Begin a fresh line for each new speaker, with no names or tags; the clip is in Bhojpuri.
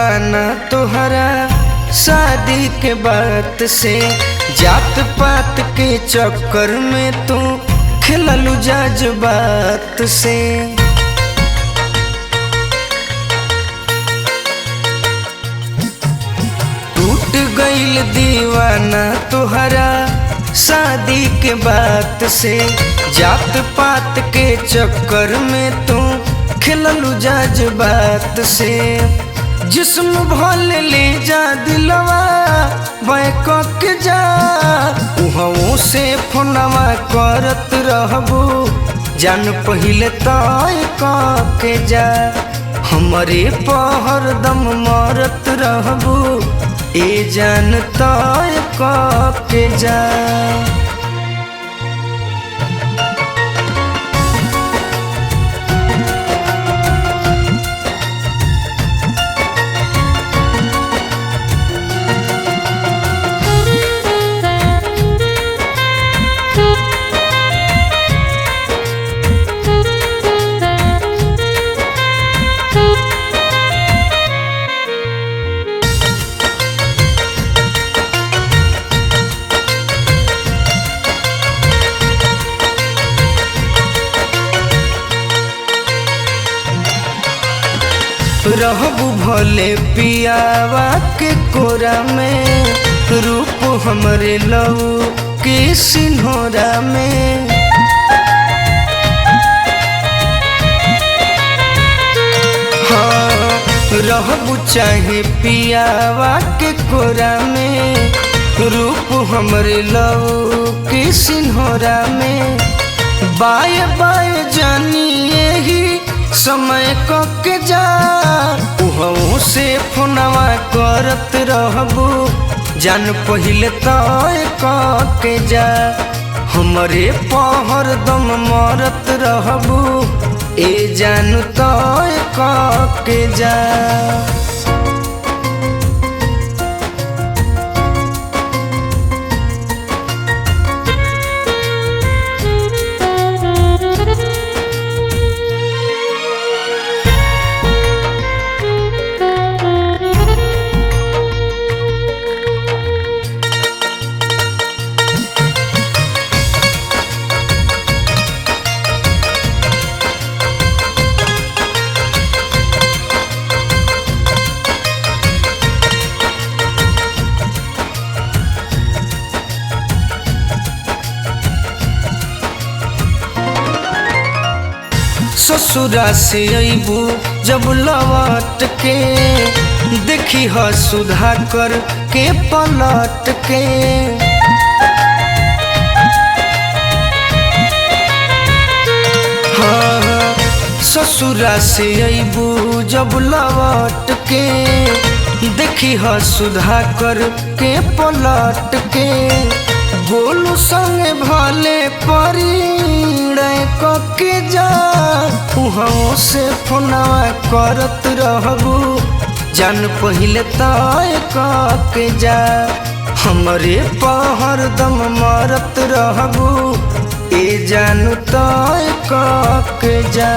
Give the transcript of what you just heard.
दीवाना तोहरा शादी के बात से, जात पात के चक्कर में तू खिललू जज्बात से। टूट गईल दीवाना तोहरा शादी के बात से, जात पात के चक्कर में तू खिललू जज्बात से। जिस्म भल ले जा दिलवा बैक के जा, उहवों से फोनवा करत रहबू, जान पहिले तय के जा। हमरे पहर दम मरत रहबू, ए जान तय के जा। रहबू भले पियावा के कोरा में, रूप हमरे लऊ के सिन्होरा में। हाँ, रहबू चाहे पियावा के कोरा में, रूप हमरे लऊ के सिन्होरा में। बाय बाय जानी यही समय के जा, उहवों से फोनवा करत रहबू, जान पहिले तय के जा। हमरे पहर दम मरत रहबू, ए जान तय के जा। ससुरा से अबू जब लौट के, देखी ह सुधा कर के पलट के। हाँ, ससुरा से अबू जब लौट के, देखी ह सुधा कर के पलट के। गोलू संग भले परिणय के जा, उहवों से फोनवा करत रहबू, जान पहिले तय के जा। हमरे पहर दम मरत रहबू, ए जान तय के जा।